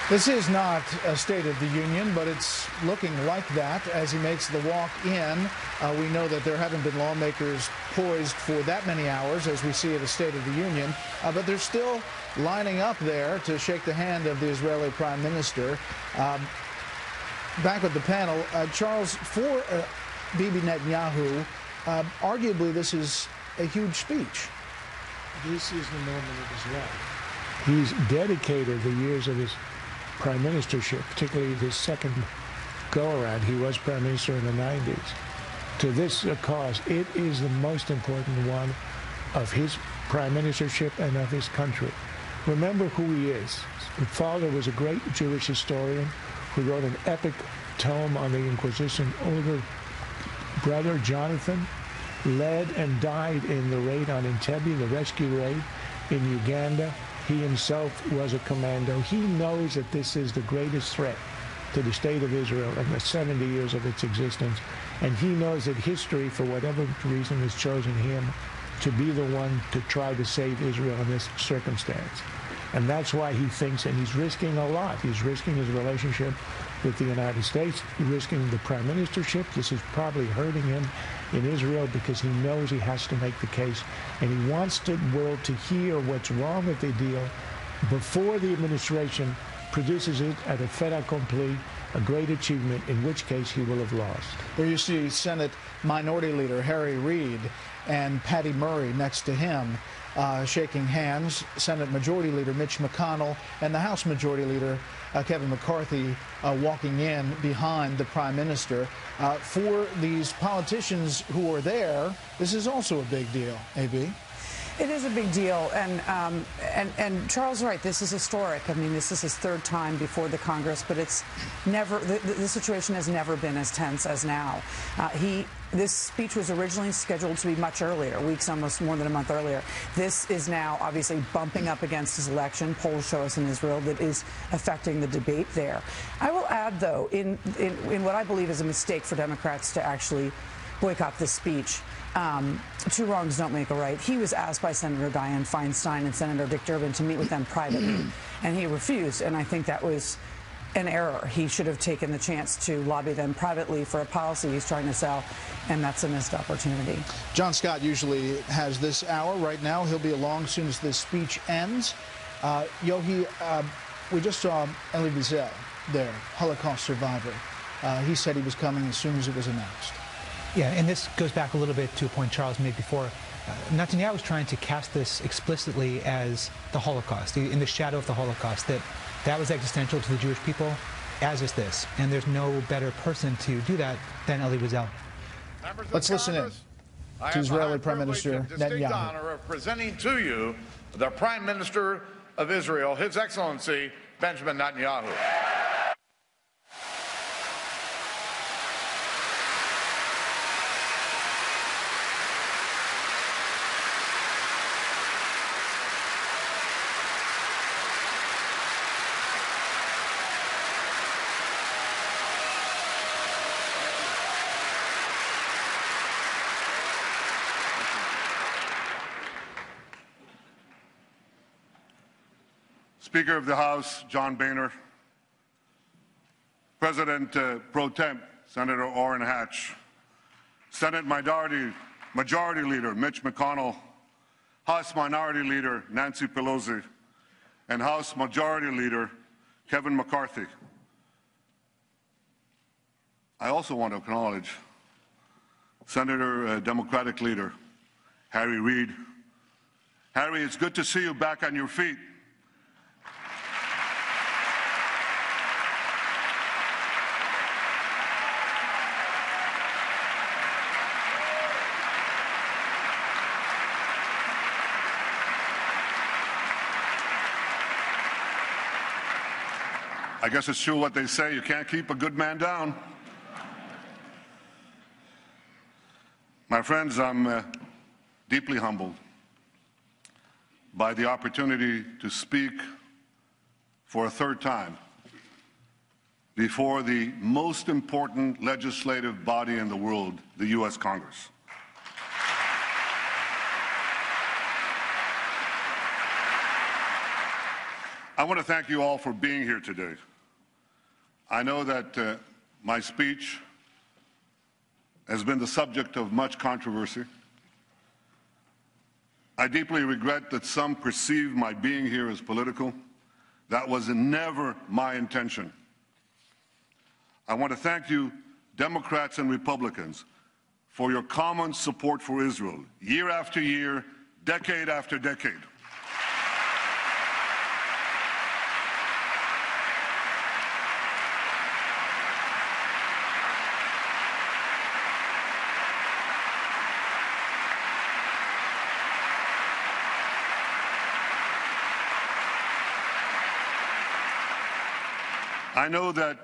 This is not a State of the Union, but it's looking like that as he makes the walk in. We know that there haven't been lawmakers poised for that many hours as we see at a State of the Union, but they're still lining up there to shake the hand of the Israeli Prime Minister. Back with the panel, Charles, for Bibi Netanyahu, arguably this is a huge speech. This is the moment of his life. He's dedicated the years of his prime ministership, particularly this second go-around, he was prime minister in the 90s, to this cause. It is the most important one of his prime ministership and of his country. Remember who he is. His father was a great Jewish historian who wrote an epic tome on the Inquisition. Older brother, Jonathan, led and died in the raid on Entebbe, the rescue raid in Uganda. He himself was a commando. He knows that this is the greatest threat to the state of Israel in the 70 years of its existence. And he knows that history, for whatever reason, has chosen him to be the one to try to save Israel in this circumstance. And that's why he thinks, and he's risking a lot. He's risking his relationship with the United States, risking the prime ministership. This is probably hurting him in Israel because he knows he has to make the case, and he wants the world to hear what's wrong with the deal before the administration produces it at a fait accompli, a great achievement, in which case he will have lost. There you see Senate Minority Leader Harry Reid and Patty Murray next to him shaking hands. Senate Majority Leader Mitch McConnell and the House Majority Leader Kevin McCarthy walking in behind the Prime Minister. For these politicians who are there, this is also a big deal, A.B. It is a big deal, and Charles is right. This is historic. I mean, this is his third time before the Congress, but it's never the situation has never been as tense as now. This speech was originally scheduled to be much earlier, weeks, almost more than a month earlier. This is now obviously bumping up against his election. Polls show us in Israel that is affecting the debate there. I will add, though, in what I believe is a mistake for Democrats to actually boycott this speech. Two wrongs don't make a right. He was asked by Senator Dianne Feinstein and Senator Dick Durbin to meet with them privately, and he refused, and I think that was an error. He should have taken the chance to lobby them privately for a policy he's trying to sell, and that's a missed opportunity. John Scott usually has this hour. Right now, he'll be along as soon as this speech ends. Yogi, we just saw Elie Wiesel there, Holocaust survivor. He said he was coming as soon as it was announced. Yeah, and this goes back a little bit to a point Charles made before. Netanyahu was trying to cast this explicitly as the Holocaust, in the shadow of the Holocaust, that was existential to the Jewish people, as is this. And there's no better person to do that than Elie Wiesel. Let's listen in to Israeli Prime Minister Netanyahu. Honor of presenting to you the Prime Minister of Israel, His Excellency Benjamin Netanyahu. Speaker of the House, John Boehner, President Pro Tem, Senator Orrin Hatch, Senate Majority Leader Mitch McConnell, House Minority Leader Nancy Pelosi, and House Majority Leader Kevin McCarthy. I also want to acknowledge Senator Democratic Leader Harry Reid. Harry, it's good to see you back on your feet. I guess it's true what they say, you can't keep a good man down. My friends, I'm deeply humbled by the opportunity to speak for a third time before the most important legislative body in the world, the U.S. Congress. I want to thank you all for being here today. I know that my speech has been the subject of much controversy. I deeply regret that some perceive my being here as political. That was never my intention. I want to thank you, Democrats and Republicans, for your common support for Israel, year after year, decade after decade. I know that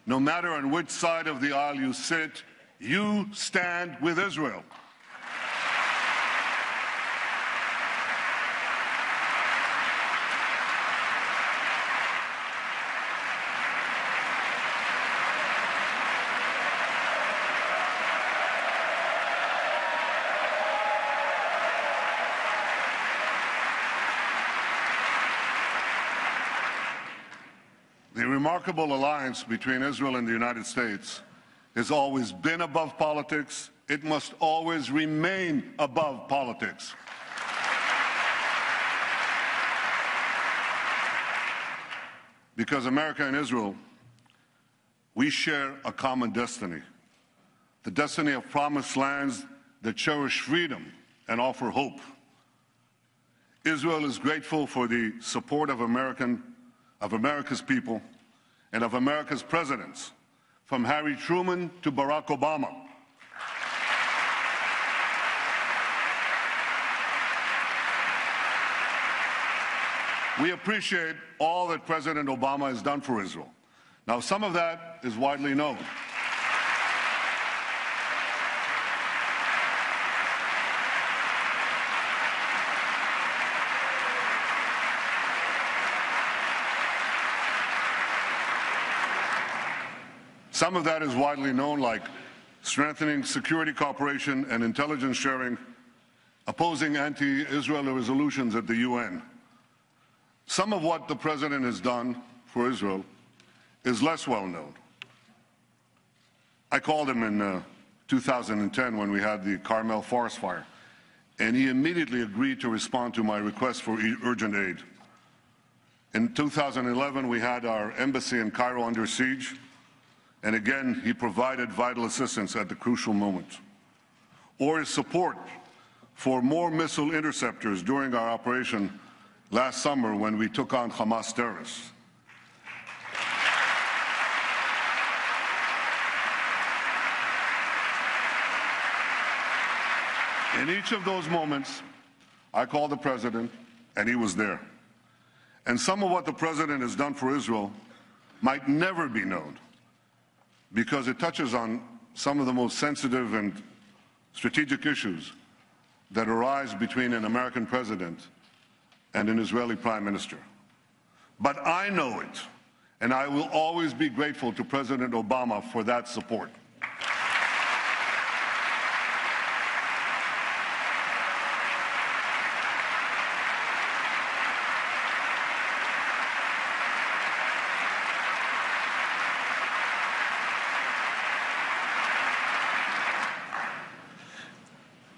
no matter on which side of the aisle you sit, you stand with Israel. The remarkable alliance between Israel and the United States has always been above politics. It must always remain above politics. Because America and Israel, we share a common destiny, the destiny of promised lands that cherish freedom and offer hope. Israel is grateful for the support of America's people and of America's presidents, from Harry Truman to Barack Obama. We appreciate all that President Obama has done for Israel. Now, some of that is widely known. Some of that is widely known, like strengthening security cooperation and intelligence sharing, opposing anti-Israel resolutions at the UN. Some of what the President has done for Israel is less well known. I called him in 2010 when we had the Carmel forest fire, and he immediately agreed to respond to my request for urgent aid. In 2011, we had our embassy in Cairo under siege, and again, he provided vital assistance at the crucial moment. Or his support for more missile interceptors during our operation last summer when we took on Hamas terrorists. In each of those moments, I called the President, and he was there. And some of what the President has done for Israel might never be known, because it touches on some of the most sensitive and strategic issues that arise between an American president and an Israeli prime minister. But I know it, and I will always be grateful to President Obama for that support.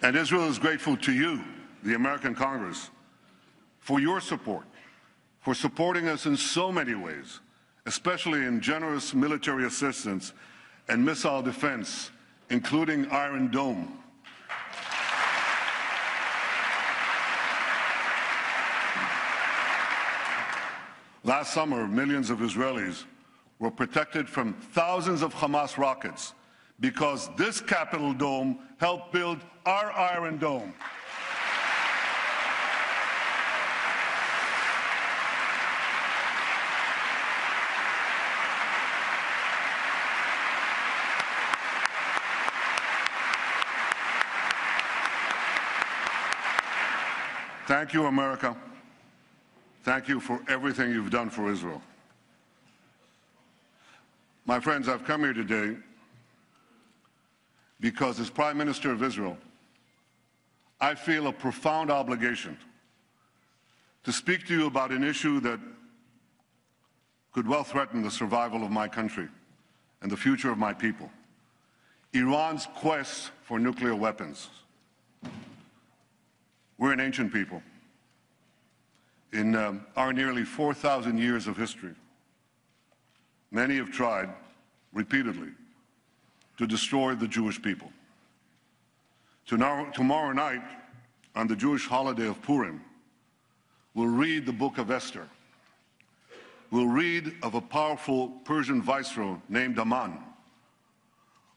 And Israel is grateful to you, the American Congress, for your support, for supporting us in so many ways, especially in generous military assistance and missile defense, including Iron Dome. Last summer, millions of Israelis were protected from thousands of Hamas rockets because this Capitol Dome helped build our Iron Dome. Thank you, America. Thank you for everything you've done for Israel. My friends, I've come here today because as Prime Minister of Israel, I feel a profound obligation to speak to you about an issue that could well threaten the survival of my country and the future of my people. Iran's quest for nuclear weapons. We're an ancient people. In our nearly 4,000 years of history, many have tried repeatedly to destroy the Jewish people. Tomorrow night, on the Jewish holiday of Purim, we'll read the book of Esther. We'll read of a powerful Persian viceroy named Aman,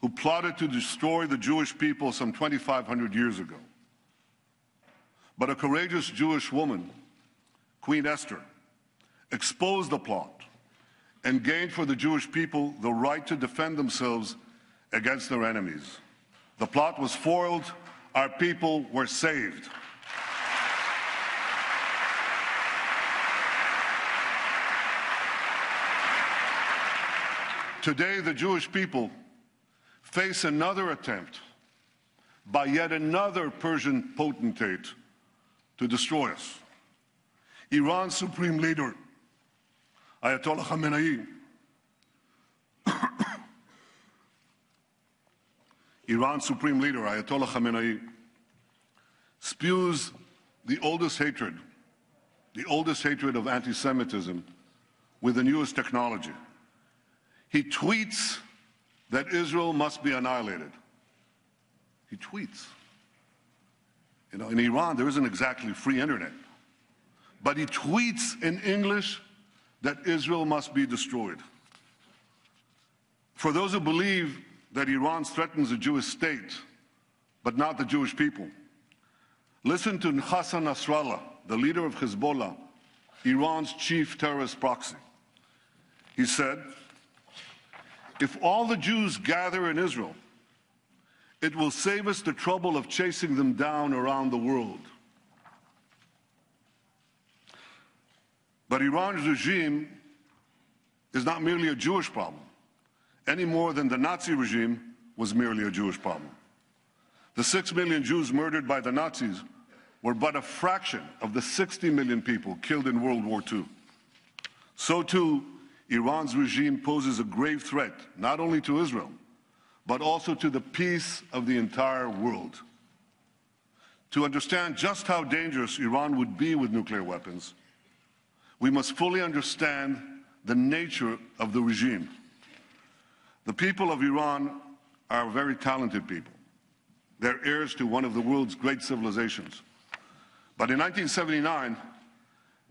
who plotted to destroy the Jewish people some 2,500 years ago. But a courageous Jewish woman, Queen Esther, exposed the plot and gained for the Jewish people the right to defend themselves against their enemies. The plot was foiled. Our people were saved. Today, the Jewish people face another attempt by yet another Persian potentate to destroy us. Iran's supreme leader, Ayatollah Khamenei, Iran's supreme leader, Ayatollah Khamenei, spews the oldest hatred of anti-Semitism with the newest technology. He tweets that Israel must be annihilated. He tweets. You know, in Iran, there isn't exactly free internet. But he tweets in English that Israel must be destroyed. For those who believe that Iran threatens the Jewish state, but not the Jewish people, listen to Hassan Nasrallah, the leader of Hezbollah, Iran's chief terrorist proxy. He said, "If all the Jews gather in Israel, it will save us the trouble of chasing them down around the world." But Iran's regime is not merely a Jewish problem, any more than the Nazi regime was merely a Jewish problem. The 6 million Jews murdered by the Nazis were but a fraction of the 60 million people killed in World War II. So too, Iran's regime poses a grave threat, not only to Israel, but also to the peace of the entire world. To understand just how dangerous Iran would be with nuclear weapons, we must fully understand the nature of the regime. The people of Iran are very talented people. They're heirs to one of the world's great civilizations. But in 1979,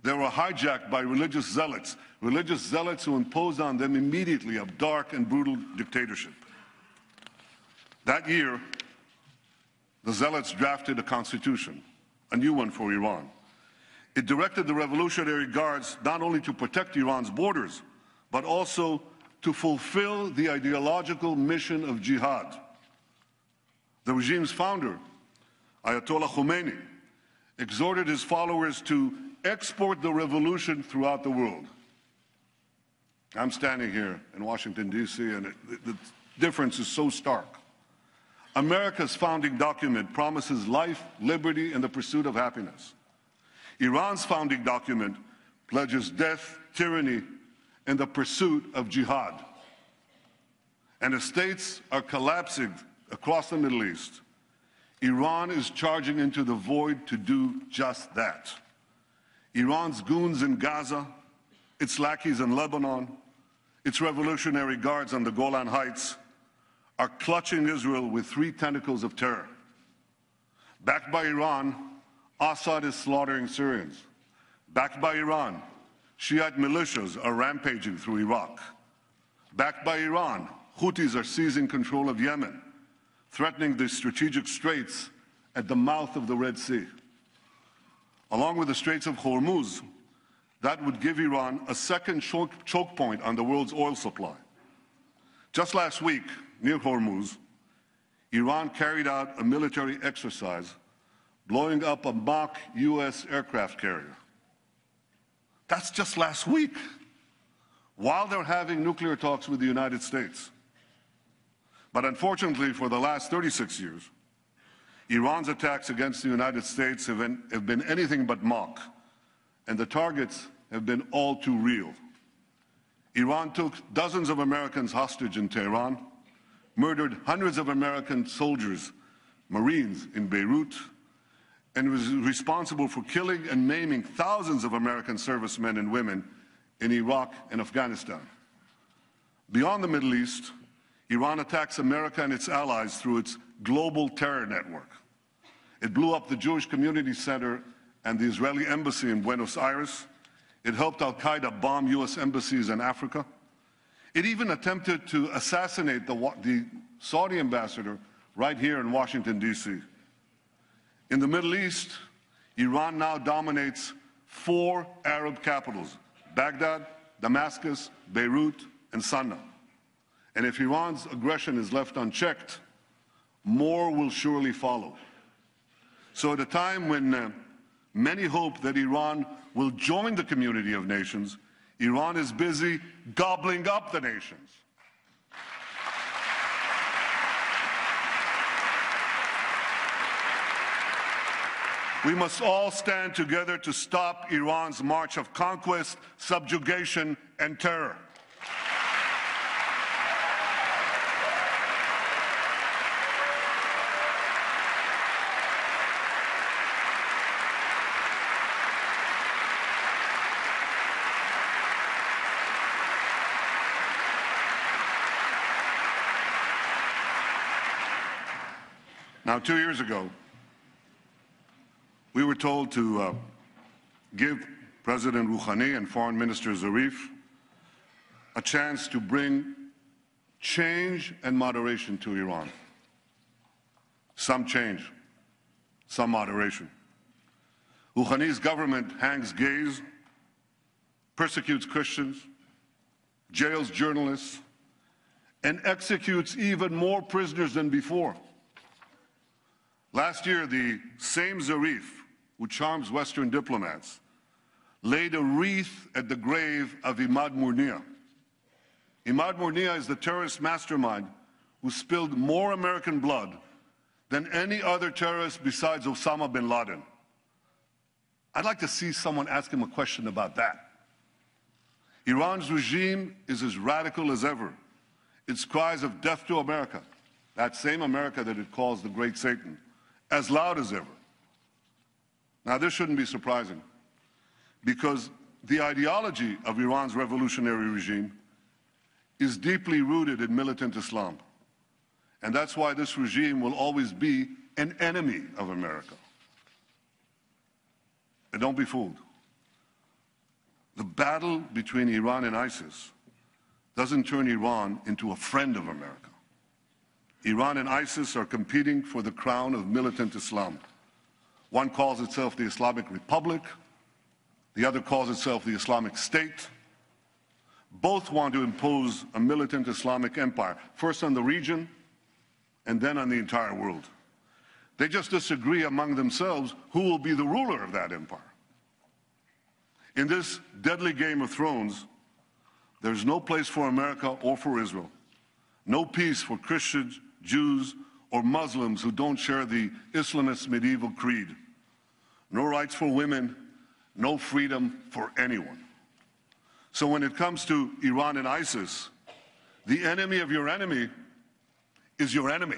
they were hijacked by religious zealots who imposed on them immediately a dark and brutal dictatorship. That year, the zealots drafted a constitution, a new one for Iran. It directed the Revolutionary Guards not only to protect Iran's borders, but also to fulfill the ideological mission of jihad. The regime's founder, Ayatollah Khomeini, exhorted his followers to export the revolution throughout the world. I'm standing here in Washington, D.C., and the difference is so stark. America's founding document promises life, liberty, and the pursuit of happiness. Iran's founding document pledges death, tyranny, and the pursuit of jihad. And as states are collapsing across the Middle East, Iran is charging into the void to do just that. Iran's goons in Gaza, its lackeys in Lebanon, its Revolutionary Guards on the Golan Heights are clutching Israel with three tentacles of terror. Backed by Iran, Assad is slaughtering Syrians. Backed by Iran, Shiite militias are rampaging through Iraq. Backed by Iran, Houthis are seizing control of Yemen, threatening the strategic straits at the mouth of the Red Sea. Along with the Straits of Hormuz, that would give Iran a second choke point on the world's oil supply. Just last week, near Hormuz, Iran carried out a military exercise blowing up a mock U.S. aircraft carrier. That's just last week, while they're having nuclear talks with the United States. But unfortunately, for the last 36 years, Iran's attacks against the United States have been anything but mock, and the targets have been all too real. Iran took dozens of Americans hostage in Tehran, murdered hundreds of American soldiers, Marines in Beirut, and was responsible for killing and maiming thousands of American servicemen and women in Iraq and Afghanistan. Beyond the Middle East, Iran attacks America and its allies through its global terror network. It blew up the Jewish Community Center and the Israeli embassy in Buenos Aires. It helped al-Qaeda bomb U.S. embassies in Africa. It even attempted to assassinate the Saudi ambassador right here in Washington, D.C. In the Middle East, Iran now dominates 4 Arab capitals: Baghdad, Damascus, Beirut, and Sana'a. And if Iran's aggression is left unchecked, more will surely follow. So at a time when many hope that Iran will join the community of nations, Iran is busy gobbling up the nations. We must all stand together to stop Iran's march of conquest, subjugation, and terror. Now, 2 years ago, we were told to give President Rouhani and Foreign Minister Zarif a chance to bring change and moderation to Iran. Some change, some moderation. Rouhani's government hangs gays, persecutes Christians, jails journalists, and executes even more prisoners than before. Last year, the same Zarif, who charms Western diplomats, laid a wreath at the grave of Imad Murnia. Imad Murnia is the terrorist mastermind who spilled more American blood than any other terrorist besides Osama bin Laden. I'd like to see someone ask him a question about that. Iran's regime is as radical as ever. Its cries of death to America, that same America that it calls the Great Satan, as loud as ever. Now, this shouldn't be surprising, because the ideology of Iran's revolutionary regime is deeply rooted in militant Islam. And that's why this regime will always be an enemy of America. And don't be fooled. The battle between Iran and ISIS doesn't turn Iran into a friend of America. Iran and ISIS are competing for the crown of militant Islam. One calls itself the Islamic Republic, the other calls itself the Islamic State. Both want to impose a militant Islamic empire, first on the region and then on the entire world. They just disagree among themselves who will be the ruler of that empire. In this deadly Game of Thrones, there's no place for America or for Israel, no peace for Christians, Jews, or Muslims who don't share the Islamist medieval creed, no rights for women, no freedom for anyone. So when it comes to Iran and ISIS, the enemy of your enemy is your enemy.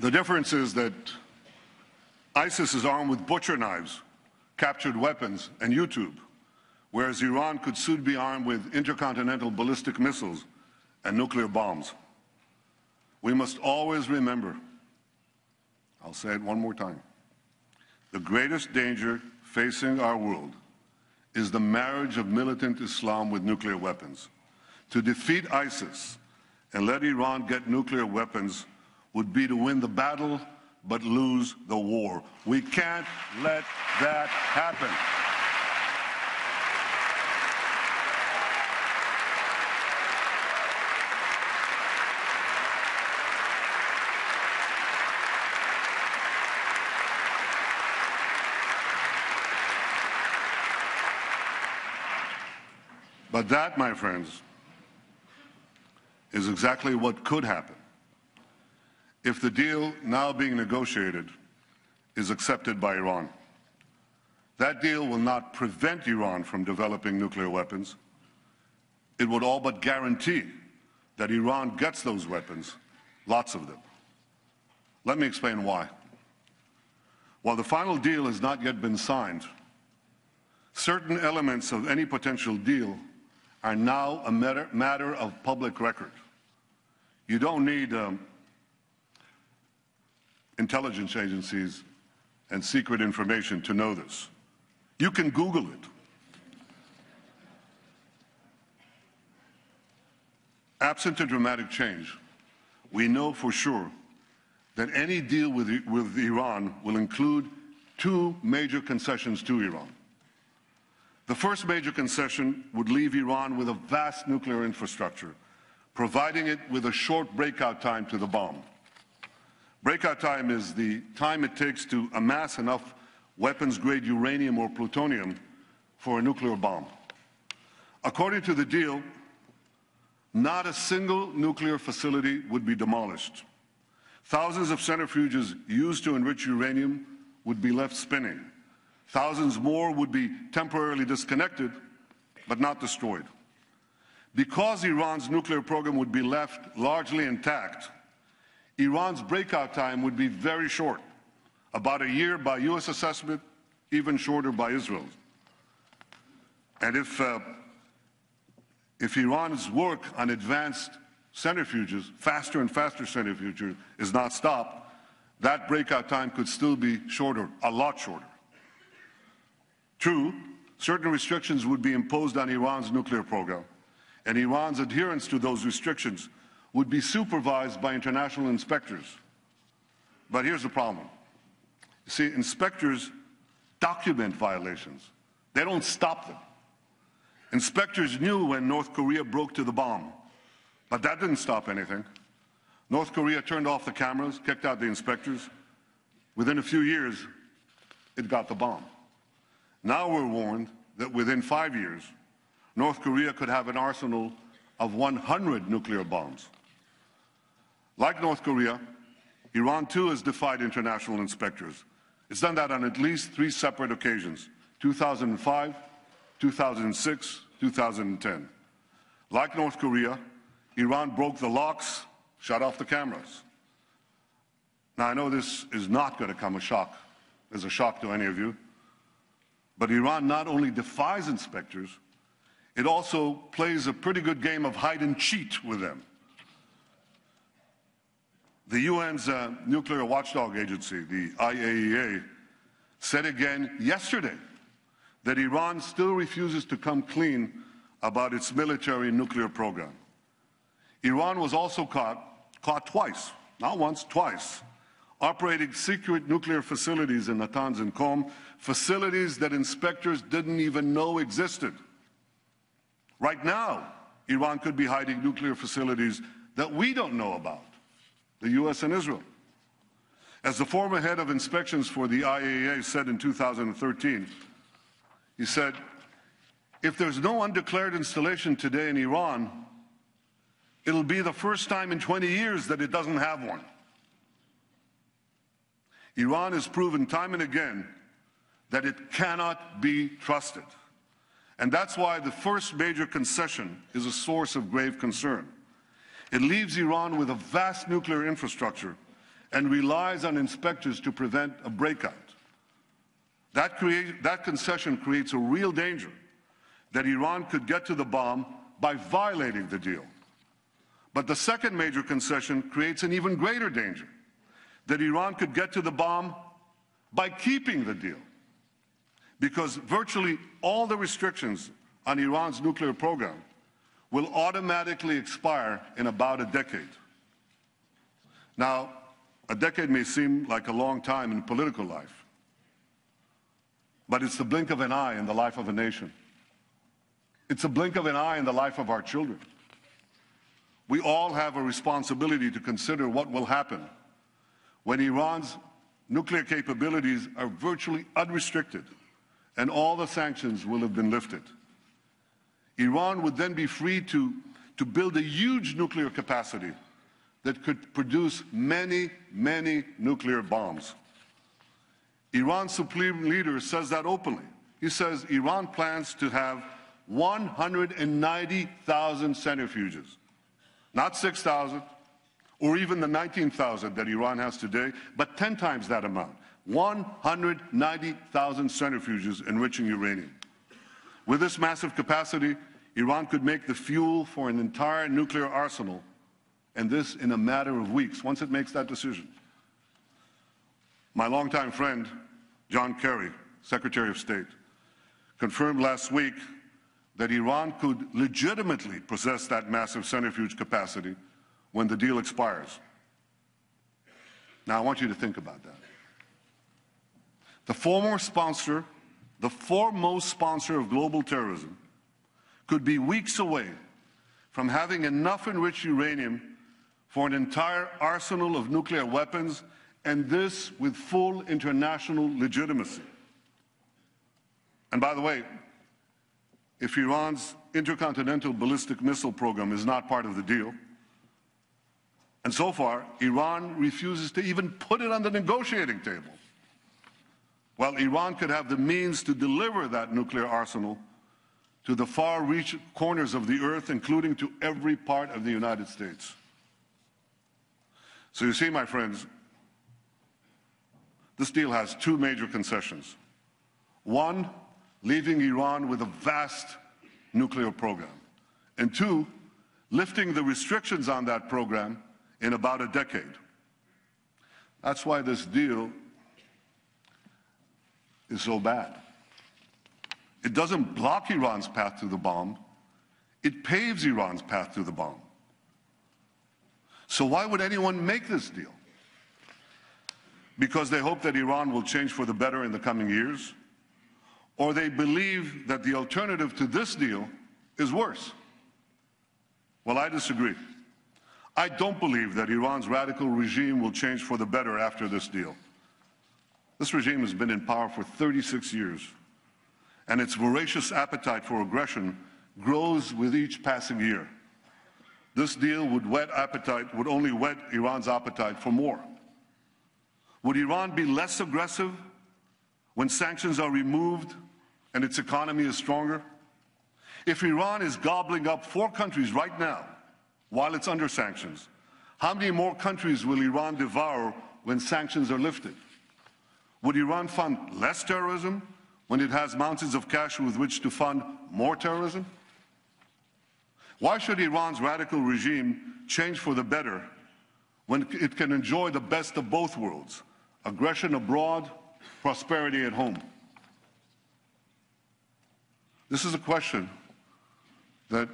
The difference is that ISIS is armed with butcher knives, captured weapons, and YouTube, whereas Iran could soon be armed with intercontinental ballistic missiles and nuclear bombs. We must always remember, I'll say it one more time, the greatest danger facing our world is the marriage of militant Islam with nuclear weapons. To defeat ISIS and let Iran get nuclear weapons would be to win the battle but lose the war. We can't let that happen. But that, my friends, is exactly what could happen if the deal now being negotiated is accepted by Iran. That deal will not prevent Iran from developing nuclear weapons. It would all but guarantee that Iran gets those weapons, lots of them. Let me explain why. While the final deal has not yet been signed, certain elements of any potential deal are now a matter of public record. You don't need intelligence agencies and secret information to know this. You can Google it. Absent a dramatic change, we know for sure that any deal with Iran will include two major concessions to Iran. The first major concession would leave Iran with a vast nuclear infrastructure, providing it with a short breakout time to the bomb. Breakout time is the time it takes to amass enough weapons-grade uranium or plutonium for a nuclear bomb. According to the deal, not a single nuclear facility would be demolished. Thousands of centrifuges used to enrich uranium would be left spinning. Thousands more would be temporarily disconnected, but not destroyed. Because Iran's nuclear program would be left largely intact, Iran's breakout time would be very short, about a year by U.S. assessment, even shorter by Israel's. And if Iran's work on advanced centrifuges, faster and faster centrifuges, is not stopped, that breakout time could still be shorter, a lot shorter. True, certain restrictions would be imposed on Iran's nuclear program, and Iran's adherence to those restrictions would be supervised by international inspectors. But here's the problem. You see, inspectors document violations. They don't stop them. Inspectors knew when North Korea broke to the bomb, but that didn't stop anything. North Korea turned off the cameras, kicked out the inspectors. Within a few years, it got the bomb. Now we're warned that within 5 years, North Korea could have an arsenal of 100 nuclear bombs. Like North Korea, Iran too has defied international inspectors. It's done that on at least 3 separate occasions: 2005, 2006, 2010. Like North Korea, Iran broke the locks, shut off the cameras. Now, I know this is not going to come as a shock to any of you, but Iran not only defies inspectors, it also plays a pretty good game of hide and cheat with them. The UN's nuclear watchdog agency, the IAEA, said again yesterday that Iran still refuses to come clean about its military nuclear program. Iran was also caught twice, not once, twice, operating secret nuclear facilities in Natanz and Qom, facilities that inspectors didn't even know existed. Right now, Iran could be hiding nuclear facilities that we don't know about, the U.S. and Israel. As the former head of inspections for the IAEA said in 2013, he said, if there's no undeclared installation today in Iran, it'll be the first time in 20 years that it doesn't have one. Iran has proven time and again that it cannot be trusted. And that's why the first major concession is a source of grave concern. It leaves Iran with a vast nuclear infrastructure and relies on inspectors to prevent a breakout. That concession creates a real danger that Iran could get to the bomb by violating the deal. But the second major concession creates an even greater danger, that Iran could get to the bomb by keeping the deal. Because virtually all the restrictions on Iran's nuclear program will automatically expire in about a decade. Now, a decade may seem like a long time in political life, but it's the blink of an eye in the life of a nation. It's a blink of an eye in the life of our children. We all have a responsibility to consider what will happen when Iran's nuclear capabilities are virtually unrestricted and all the sanctions will have been lifted. Iran would then be free to build a huge nuclear capacity that could produce many, many nuclear bombs. Iran's supreme leader says that openly. He says Iran plans to have 190,000 centrifuges, not 6,000 or even the 19,000 that Iran has today, but 10 times that amount. 190,000 centrifuges enriching uranium. With this massive capacity, Iran could make the fuel for an entire nuclear arsenal, and this in a matter of weeks, once it makes that decision. My longtime friend, John Kerry, Secretary of State, confirmed last week that Iran could legitimately possess that massive centrifuge capacity when the deal expires. Now, I want you to think about that. The foremost sponsor of global terrorism could be weeks away from having enough enriched uranium for an entire arsenal of nuclear weapons, and this with full international legitimacy. And by the way, if Iran's intercontinental ballistic missile program is not part of the deal, and so far Iran refuses to even put it on the negotiating table, well, Iran could have the means to deliver that nuclear arsenal to the far-reach corners of the earth, including to every part of the United States. So you see, my friends, this deal has two major concessions. One, leaving Iran with a vast nuclear program. And two, lifting the restrictions on that program in about a decade. That's why this deal is so bad. It doesn't block Iran's path to the bomb. It paves Iran's path to the bomb. So why would anyone make this deal? Because they hope that Iran will change for the better in the coming years? Or they believe that the alternative to this deal is worse? Well, I disagree. I don't believe that Iran's radical regime will change for the better after this deal. This regime has been in power for 36 years, and its voracious appetite for aggression grows with each passing year. This deal would only whet Iran's appetite for more. Would Iran be less aggressive when sanctions are removed and its economy is stronger? If Iran is gobbling up 4 countries right now while it's under sanctions, how many more countries will Iran devour when sanctions are lifted? Would Iran fund less terrorism when it has mountains of cash with which to fund more terrorism? Why should Iran's radical regime change for the better when it can enjoy the best of both worlds, aggression abroad, prosperity at home? This is a question that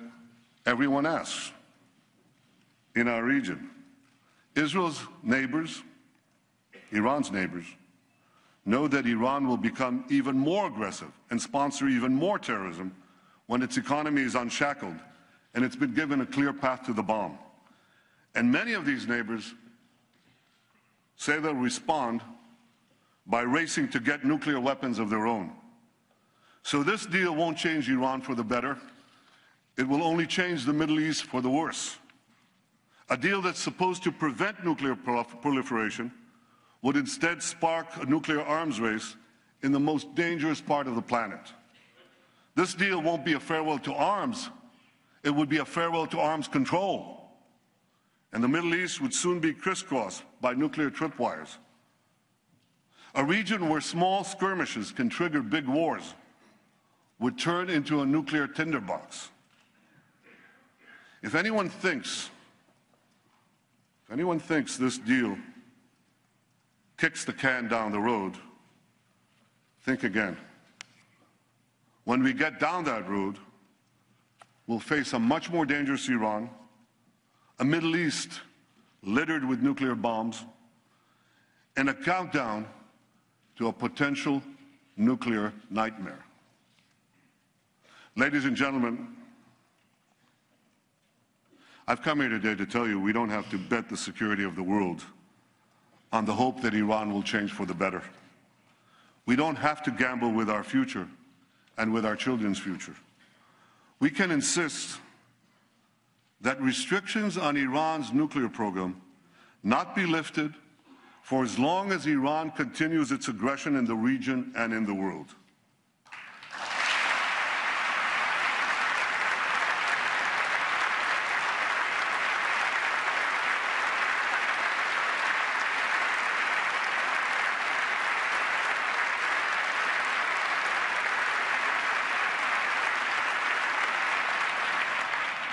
everyone asks in our region. Israel's neighbors, Iran's neighbors, know that Iran will become even more aggressive and sponsor even more terrorism when its economy is unshackled and it's been given a clear path to the bomb. And many of these neighbors say they'll respond by racing to get nuclear weapons of their own. So this deal won't change Iran for the better. It will only change the Middle East for the worse. A deal that's supposed to prevent nuclear proliferation would instead spark a nuclear arms race in the most dangerous part of the planet. This deal won't be a farewell to arms. It would be a farewell to arms control. And the Middle East would soon be crisscrossed by nuclear tripwires. A region where small skirmishes can trigger big wars would turn into a nuclear tinderbox. If anyone thinks this deal kicks the can down the road, think again. When we get down that road, we'll face a much more dangerous Iran, a Middle East littered with nuclear bombs, and a countdown to a potential nuclear nightmare. Ladies and gentlemen, I've come here today to tell you we don't have to bet the security of the world on the hope that Iran will change for the better. We don't have to gamble with our future and with our children's future. we can insist that restrictions on Iran's nuclear program not be lifted for as long as Iran continues its aggression in the region and in the world.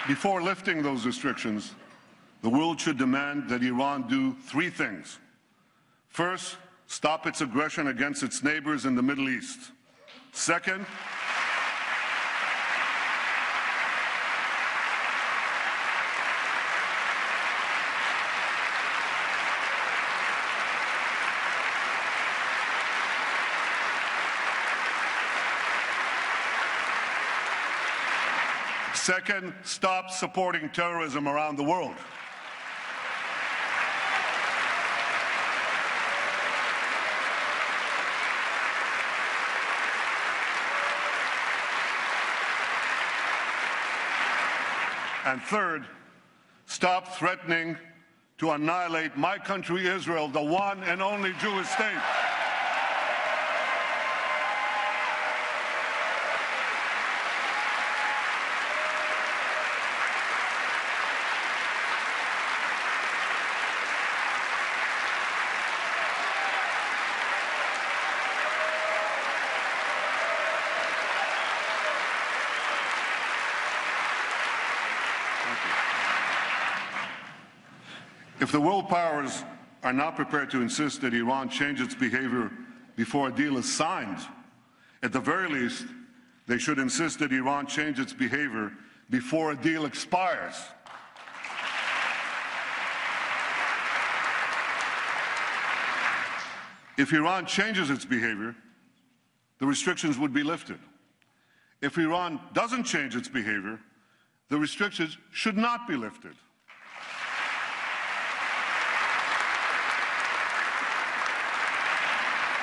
Before lifting those restrictions, the world should demand that Iran do three things. First, stop its aggression against its neighbors in the Middle East. Second, stop supporting terrorism around the world. And third, stop threatening to annihilate my country, Israel, the one and only Jewish state. If the world powers are not prepared to insist that Iran change its behavior before a deal is signed, at the very least, they should insist that Iran change its behavior before a deal expires. If Iran changes its behavior, the restrictions would be lifted. If Iran doesn't change its behavior, the restrictions should not be lifted.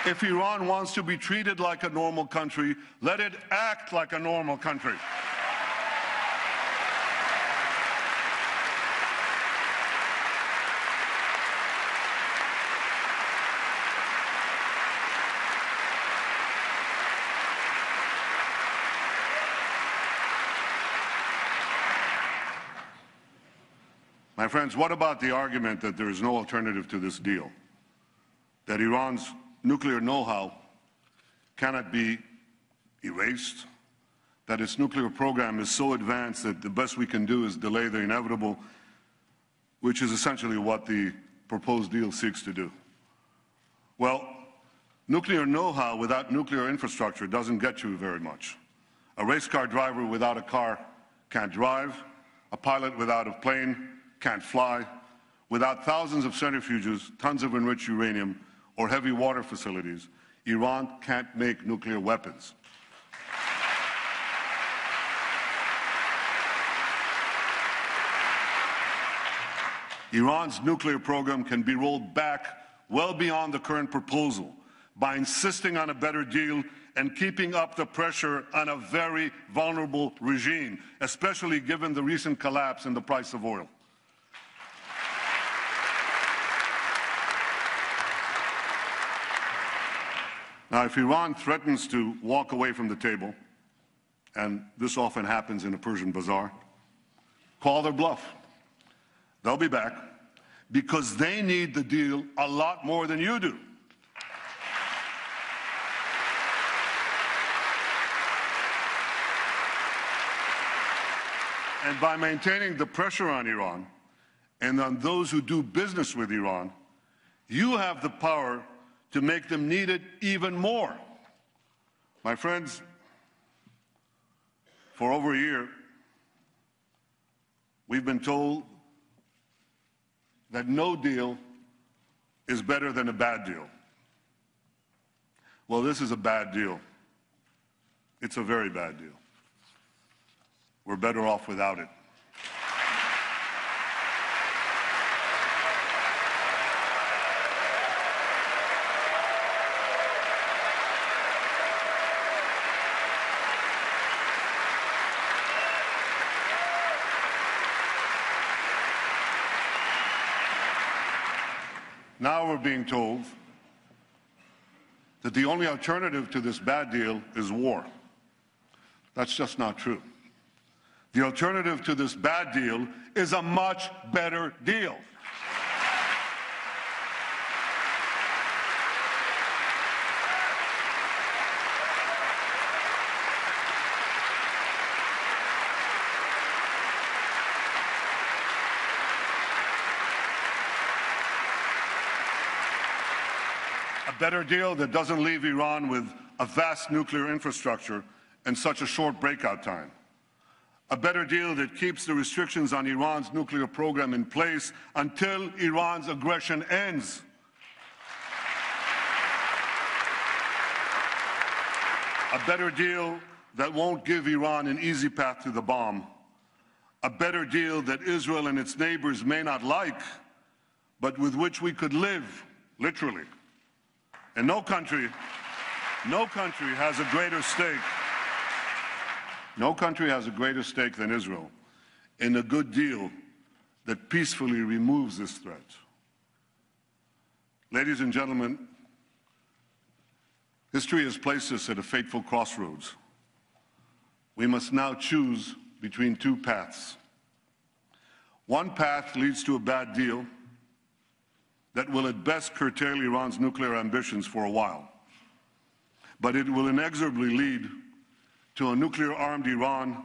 If Iran wants to be treated like a normal country, let it act like a normal country. My friends, what about the argument that there is no alternative to this deal? That Iran's nuclear know-how cannot be erased, that its nuclear program is so advanced that the best we can do is delay the inevitable, which is essentially what the proposed deal seeks to do. Well, nuclear know-how without nuclear infrastructure doesn't get you very much. A race car driver without a car can't drive. A pilot without a plane can't fly. Without thousands of centrifuges, tons of enriched uranium, or heavy water facilities, Iran can't make nuclear weapons. Iran's nuclear program can be rolled back well beyond the current proposal by insisting on a better deal and keeping up the pressure on a very vulnerable regime, especially given the recent collapse in the price of oil. Now, if Iran threatens to walk away from the table, and this often happens in a Persian bazaar, call their bluff. They'll be back because they need the deal a lot more than you do. And by maintaining the pressure on Iran and on those who do business with Iran, you have the power to make them need it even more. My friends, for over a year, we've been told that no deal is better than a bad deal. Well, this is a bad deal. It's a very bad deal. We're better off without it. Now we're being told that the only alternative to this bad deal is war. That's just not true. The alternative to this bad deal is a much better deal. A better deal that doesn't leave Iran with a vast nuclear infrastructure and such a short breakout time. A better deal that keeps the restrictions on Iran's nuclear program in place until Iran's aggression ends. A better deal that won't give Iran an easy path to the bomb. A better deal that Israel and its neighbors may not like, but with which we could live, literally. And no country has a greater stake. No country has a greater stake than Israel in a good deal that peacefully removes this threat. Ladies and gentlemen, history has placed us at a fateful crossroads. We must now choose between two paths. One path leads to a bad deal that will at best curtail Iran's nuclear ambitions for a while, but it will inexorably lead to a nuclear-armed Iran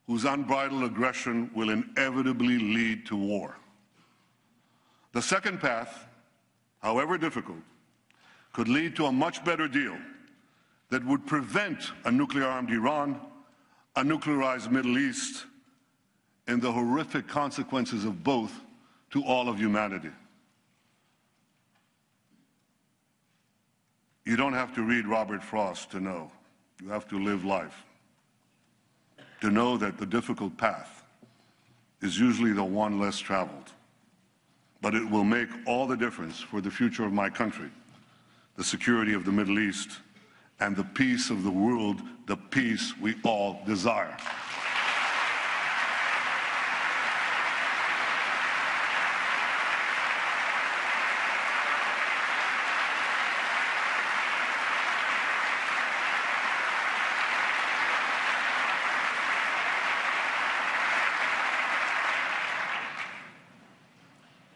whose unbridled aggression will inevitably lead to war. The second path, however difficult, could lead to a much better deal that would prevent a nuclear-armed Iran, a nuclearized Middle East, and the horrific consequences of both to all of humanity. You don't have to read Robert Frost to know. You have to live life to know that the difficult path is usually the one less traveled. But it will make all the difference for the future of my country, the security of the Middle East, and the peace of the world, the peace we all desire.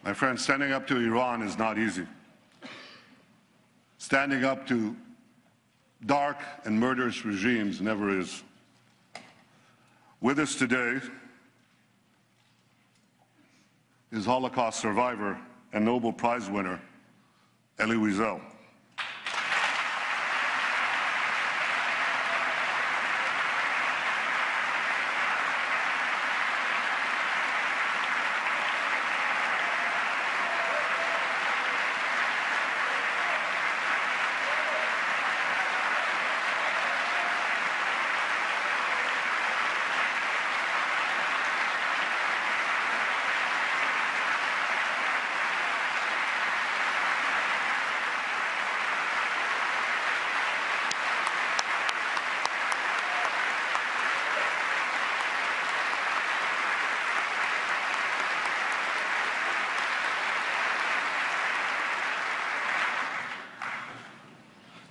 My friends, standing up to Iran is not easy. Standing up to dark and murderous regimes never is. With us today is Holocaust survivor and Nobel Prize winner, Elie Wiesel.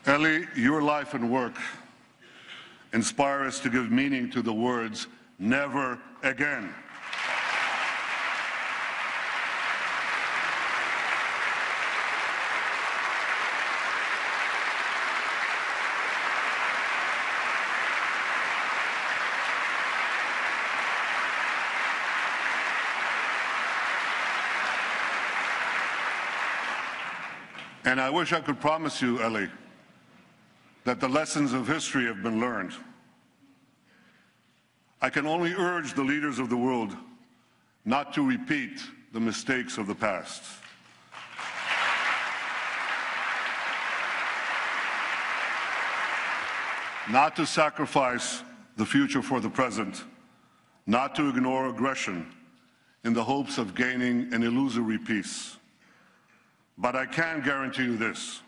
Elie, your life and work inspire us to give meaning to the words, never again. And I wish I could promise you, Elie, that the lessons of history have been learned. I can only urge the leaders of the world not to repeat the mistakes of the past. Not to sacrifice the future for the present, not to ignore aggression in the hopes of gaining an illusory peace. But I can guarantee you this.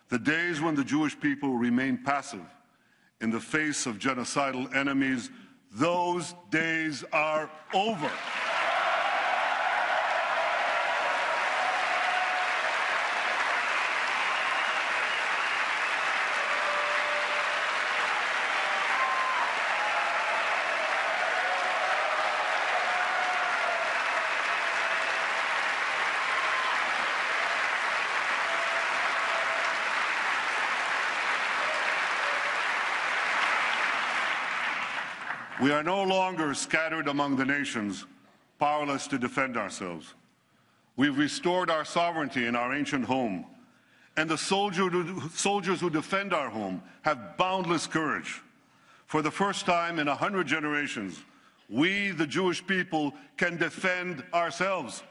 The days when the Jewish people remain passive in the face of genocidal enemies, those days are over. We are no longer scattered among the nations, powerless to defend ourselves. We've restored our sovereignty in our ancient home, and the soldiers who defend our home have boundless courage. For the first time in 100 generations, we, the Jewish people, can defend ourselves.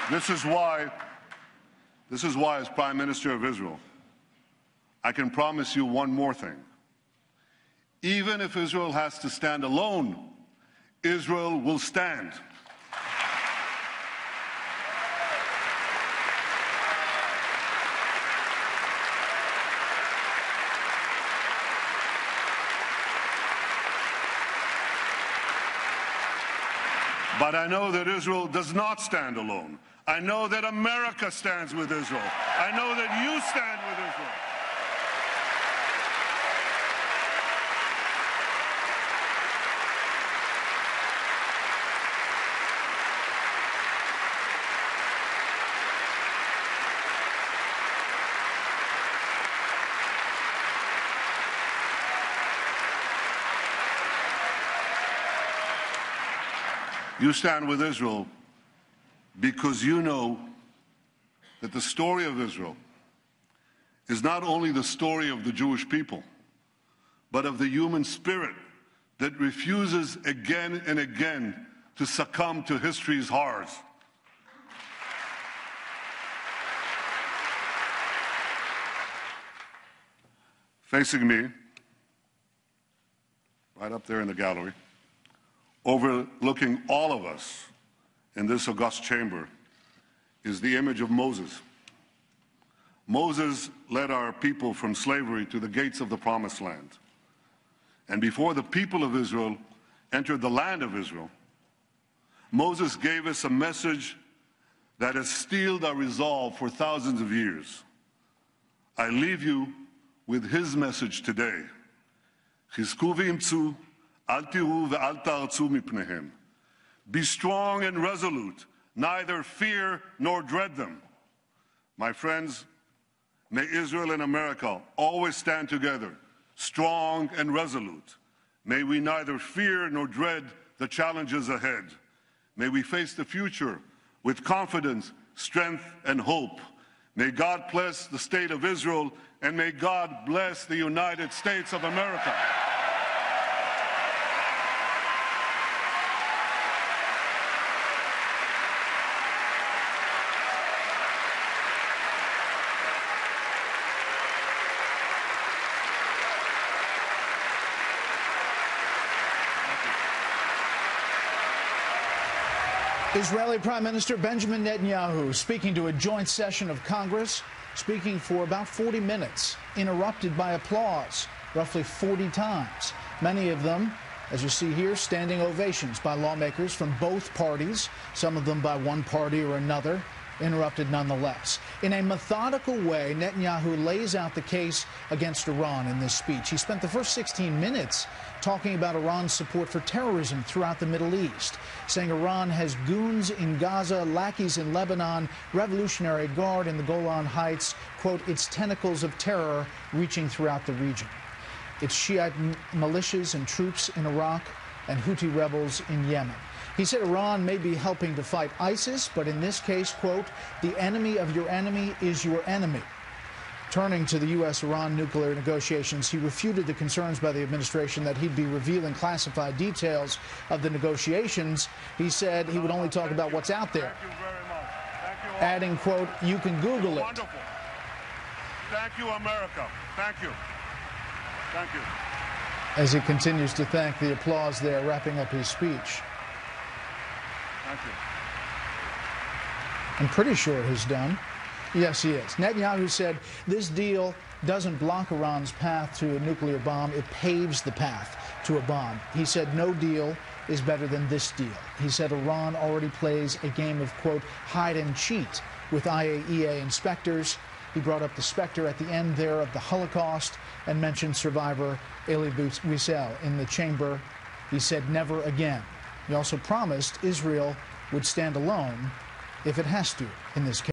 This is why, as Prime Minister of Israel, I can promise you one more thing. Even if Israel has to stand alone, Israel will stand. But I know that Israel does not stand alone. I know that America stands with Israel. I know that you stand with Israel. You stand with Israel because you know that the story of Israel is not only the story of the Jewish people, but of the human spirit that refuses again and again to succumb to history's horrors. Facing me, right up there in the gallery, overlooking all of us in this august chamber, is the image of Moses. Moses led our people from slavery to the gates of the Promised Land. And before the people of Israel entered the land of Israel, Moses gave us a message that has steeled our resolve for thousands of years. I leave you with his message today. Chizku v'imtzu, al tiru ve'al ta'artzu mipnehem. Be strong and resolute, neither fear nor dread them. My friends, may Israel and America always stand together, strong and resolute. May we neither fear nor dread the challenges ahead. May we face the future with confidence, strength, and hope. May God bless the state of Israel, and may God bless the United States of America. Israeli Prime Minister Benjamin Netanyahu speaking to a joint session of Congress, speaking for about 40 minutes, interrupted by applause, roughly 40 times. Many of them, as you see here, standing ovations by lawmakers from both parties, some of them by one party or another, interrupted nonetheless. In a methodical way, Netanyahu lays out the case against Iran in this speech. He spent the first 16 minutes talking about Iran's support for terrorism throughout the Middle East, saying Iran has goons in Gaza, lackeys in Lebanon, Revolutionary Guard in the Golan Heights, quote, its tentacles of terror reaching throughout the region. Its Shiite militias and troops in Iraq and Houthi rebels in Yemen. He said Iran may be helping to fight ISIS, but in this case, quote, the enemy of your enemy is your enemy. Turning to the U.S.-Iran nuclear negotiations, he refuted the concerns by the administration that he'd be revealing classified details of the negotiations. He said he would only talk about what's out there. Thank you very much. Thank you all. Adding, quote, you can Google it. Wonderful. Thank you, America. Thank you. Thank you. As he continues to thank the applause there, wrapping up his speech. Thank you. I'm pretty sure he's done. Yes, he is. Netanyahu said this deal doesn't block Iran's path to a nuclear bomb. It paves the path to a bomb. He said no deal is better than this deal. He said Iran already plays a game of, quote, hide and cheat with IAEA inspectors. He brought up the specter at the end there of the Holocaust and mentioned survivor Elie Wiesel in the chamber. He said never again. He also promised Israel would stand alone if it has to in this case.